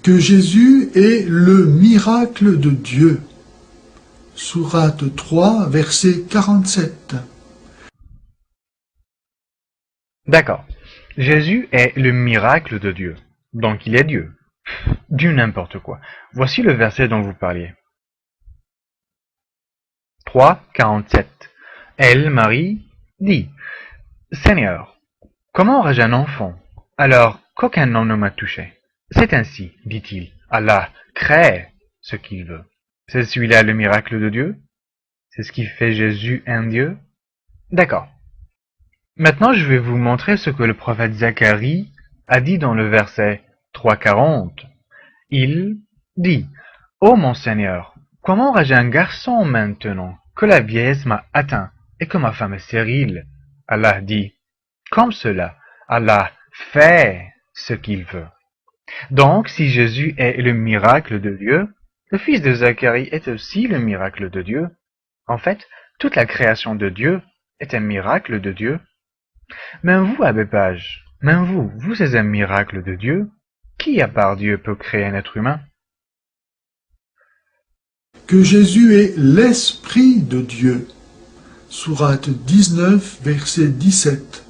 Que Jésus est le miracle de Dieu. Sourate 3, verset 47. D'accord. Jésus est le miracle de Dieu. Donc il est Dieu. Du n'importe quoi. Voici le verset dont vous parliez. 3, 47. Elle, Marie, dit, Seigneur, comment aurais-je un enfant, alors qu'aucun homme ne m'a touché? C'est ainsi, dit-il, Allah crée ce qu'il veut. C'est celui-là le miracle de Dieu? C'est ce qui fait Jésus un Dieu? D'accord. Maintenant, je vais vous montrer ce que le prophète Zacharie a dit dans le verset 3,40. Il dit, Ô mon Seigneur, comment aurais-je un garçon maintenant que la vieillesse m'a atteint et que ma femme est stérile? Allah dit, comme cela, Allah fait ce qu'il veut. Donc, si Jésus est le miracle de Dieu, le fils de Zacharie est aussi le miracle de Dieu. En fait, toute la création de Dieu est un miracle de Dieu. Même vous, Abbé Page, même vous êtes un miracle de Dieu. Qui, à part Dieu, peut créer un être humain? Que Jésus est l'Esprit de Dieu. Sourate 19, verset 17.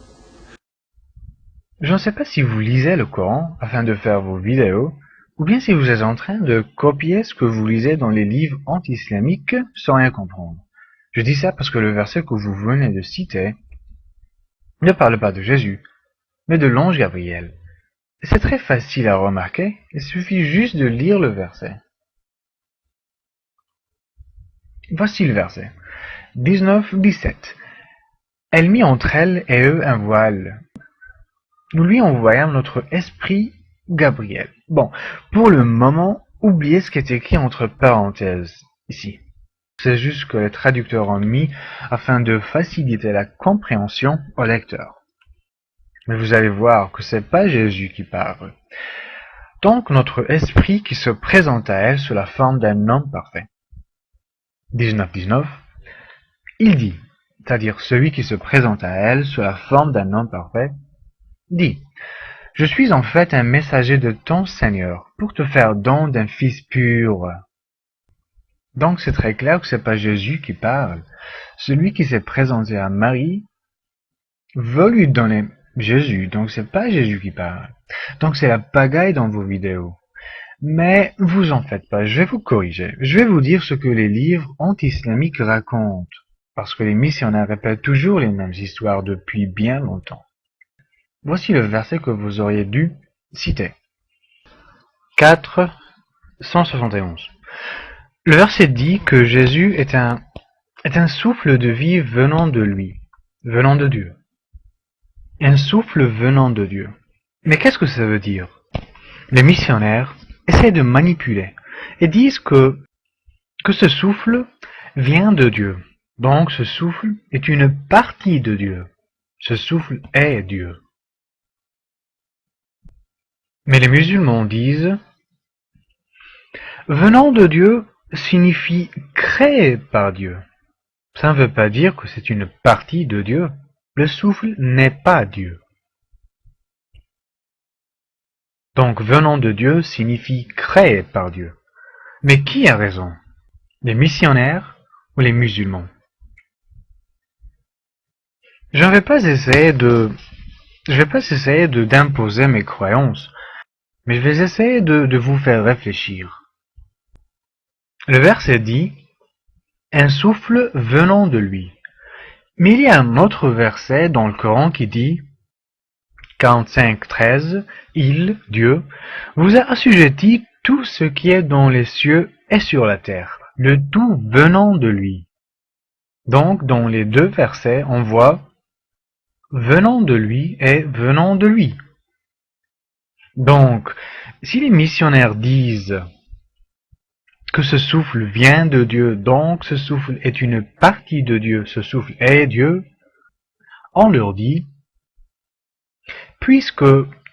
Je ne sais pas si vous lisez le Coran afin de faire vos vidéos, ou bien si vous êtes en train de copier ce que vous lisez dans les livres anti-islamiques sans rien comprendre. Je dis ça parce que le verset que vous venez de citer ne parle pas de Jésus, mais de l'ange Gabriel. C'est très facile à remarquer, il suffit juste de lire le verset. Voici le verset. 19-17. Elle mit entre elle et eux un voile. Nous lui envoyâmes notre esprit Gabriel. Bon, pour le moment, oubliez ce qui est écrit entre parenthèses ici. C'est juste que les traducteurs ont mis afin de faciliter la compréhension au lecteur. Mais vous allez voir que c'est pas Jésus qui parle. Donc notre esprit qui se présente à elle sous la forme d'un homme parfait. 19-19. Il dit, c'est-à-dire celui qui se présente à elle sous la forme d'un homme parfait, dit, je suis en fait un messager de ton Seigneur pour te faire don d'un fils pur. Donc c'est très clair que c'est pas Jésus qui parle. Celui qui s'est présenté à Marie veut lui donner Jésus, donc c'est pas Jésus qui parle. Donc c'est la pagaille dans vos vidéos. Mais vous en faites pas, je vais vous corriger. Je vais vous dire ce que les livres anti-islamiques racontent, parce que les missionnaires répètent toujours les mêmes histoires depuis bien longtemps. Voici le verset que vous auriez dû citer. 4, 171. Le verset dit que Jésus est un souffle de vie venant de lui, venant de Dieu. Un souffle venant de Dieu. Mais qu'est-ce que ça veut dire? Les missionnaires essaient de manipuler et disent que ce souffle vient de Dieu. Donc ce souffle est une partie de Dieu. Ce souffle est Dieu. Mais les musulmans disent venant de Dieu signifie créé par Dieu. Ça ne veut pas dire que c'est une partie de Dieu. Le souffle n'est pas Dieu. Donc venant de Dieu signifie créé par Dieu. Mais qui a raison? Les missionnaires ou les musulmans? Je ne vais pas essayer d'imposer mes croyances, mais je vais essayer de vous faire réfléchir. Le verset dit un souffle venant de lui. Mais il y a un autre verset dans le Coran qui dit 45-13, il, Dieu, vous a assujetti tout ce qui est dans les cieux et sur la terre, le tout venant de lui. Donc, dans les deux versets, on voit venant de lui et venant de lui. Donc, si les missionnaires disent que ce souffle vient de Dieu, donc ce souffle est une partie de Dieu, ce souffle est Dieu, on leur dit, puisque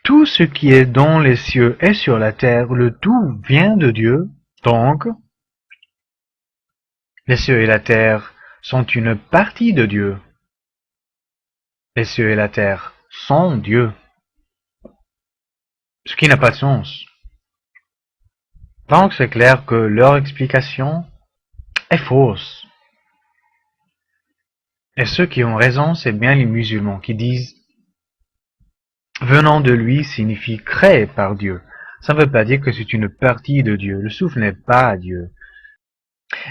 tout ce qui est dans les cieux et sur la terre, le tout vient de Dieu, donc les cieux et la terre sont une partie de Dieu. Les cieux et la terre sont Dieu. Ce qui n'a pas de sens. Donc c'est clair que leur explication est fausse. Et ceux qui ont raison, c'est bien les musulmans qui disent « venant de lui » signifie « créé par Dieu ». Ça ne veut pas dire que c'est une partie de Dieu. Le souffle n'est pas Dieu.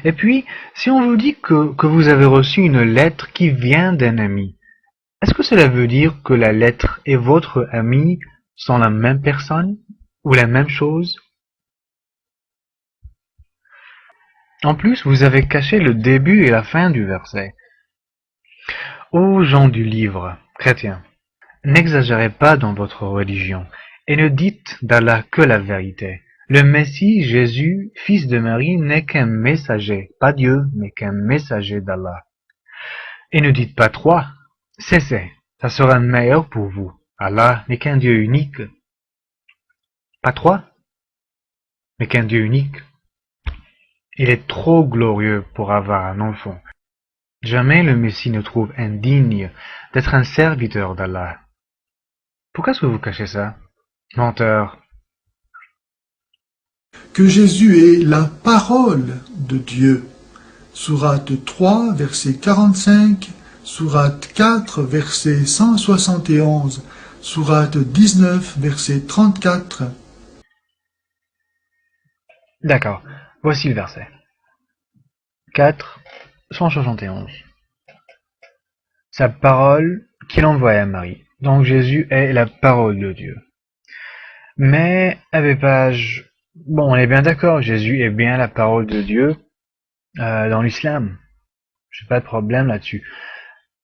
Et puis, si on vous dit que vous avez reçu une lettre qui vient d'un ami, est-ce que cela veut dire que la lettre et votre ami sont la même personne ou la même chose? En plus, vous avez caché le début et la fin du verset. Ô gens du livre, chrétiens, n'exagérez pas dans votre religion et ne dites d'Allah que la vérité. Le Messie, Jésus, fils de Marie, n'est qu'un messager, pas Dieu, mais qu'un messager d'Allah. Et ne dites pas trois, cessez, ça sera meilleur pour vous. Allah n'est qu'un Dieu unique. Pas trois, mais qu'un Dieu unique. Il est trop glorieux pour avoir un enfant. Jamais le Messie ne trouve indigne d'être un serviteur d'Allah. Pourquoi est-ce que vous cachez ça, menteur? Que Jésus est la parole de Dieu. Sourate 3, verset 45, Sourate 4, verset 171, Sourate 19, verset 34. D'accord, voici le verset. 4, 171. Sa parole qu'il envoie à Marie. Donc Jésus est la parole de Dieu. Mais, bon, on est bien d'accord, Jésus est bien la parole de Dieu dans l'islam. J'ai pas de problème là-dessus.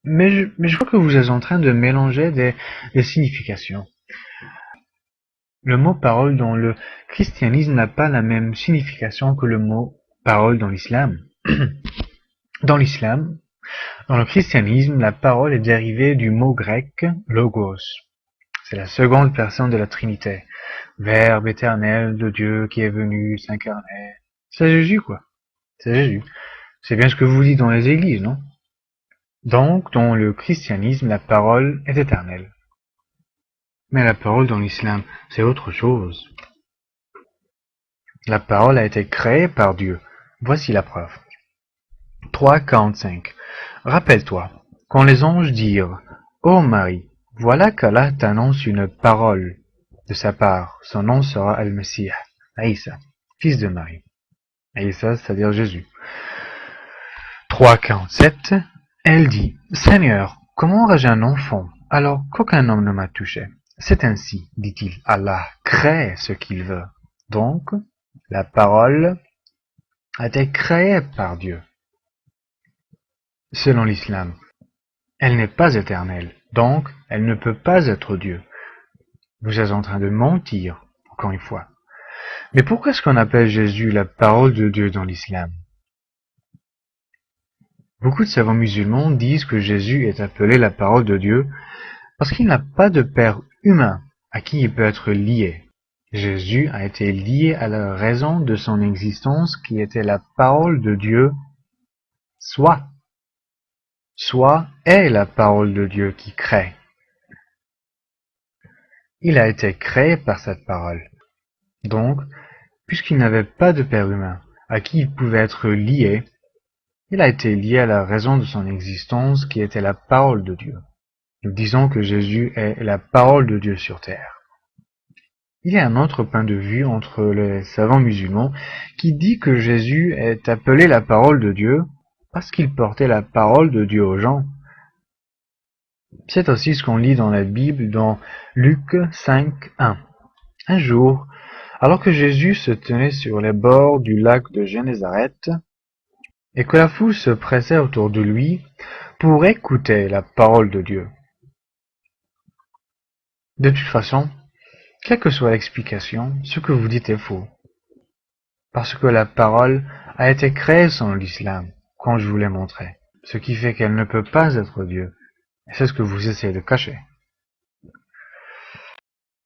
Mais je vois que vous êtes en train de mélanger des significations. Le mot parole dans le christianisme n'a pas la même signification que le mot parole dans l'islam. Dans l'islam, dans le christianisme, la parole est dérivée du mot grec logos. C'est la seconde personne de la Trinité. Verbe éternel de Dieu qui est venu s'incarner. C'est Jésus, quoi. C'est Jésus. C'est bien ce que vous dites dans les églises, non? Donc, dans le christianisme, la parole est éternelle. Mais la parole dans l'islam, c'est autre chose. La parole a été créée par Dieu. Voici la preuve. 3,45. Rappelle-toi, quand les anges dirent « Ô Marie, voilà qu'Allah t'annonce une parole de sa part, son nom sera Al-Messie, Aïssa, fils de Marie. » Aïssa, c'est-à-dire Jésus. 3,47. Elle dit « Seigneur, comment aurais-je un enfant alors qu'aucun homme ne m'a touché ?» C'est ainsi, dit-il, Allah crée ce qu'il veut. Donc, la parole a été créée par Dieu. Selon l'islam, elle n'est pas éternelle, donc elle ne peut pas être Dieu. Vous êtes en train de mentir, encore une fois. Mais pourquoi est-ce qu'on appelle Jésus la parole de Dieu dans l'islam? Beaucoup de savants musulmans disent que Jésus est appelé la parole de Dieu parce qu'il n'a pas de père humain à qui il peut être lié. Jésus a été lié à la raison de son existence qui était la parole de Dieu, soit est la parole de Dieu qui crée. Il a été créé par cette parole. Donc, puisqu'il n'avait pas de père humain à qui il pouvait être lié, il a été lié à la raison de son existence qui était la parole de Dieu. Nous disons que Jésus est la parole de Dieu sur terre. Il y a un autre point de vue entre les savants musulmans qui dit que Jésus est appelé la parole de Dieu parce qu'il portait la parole de Dieu aux gens. C'est aussi ce qu'on lit dans la Bible dans Luc 5:1. Un jour, alors que Jésus se tenait sur les bords du lac de Génézareth et que la foule se pressait autour de lui pour écouter la parole de Dieu. De toute façon, quelle que soit l'explication, ce que vous dites est faux. Parce que la parole a été créée selon l'islam, comme je vous l'ai montré, ce qui fait qu'elle ne peut pas être Dieu. Et c'est ce que vous essayez de cacher.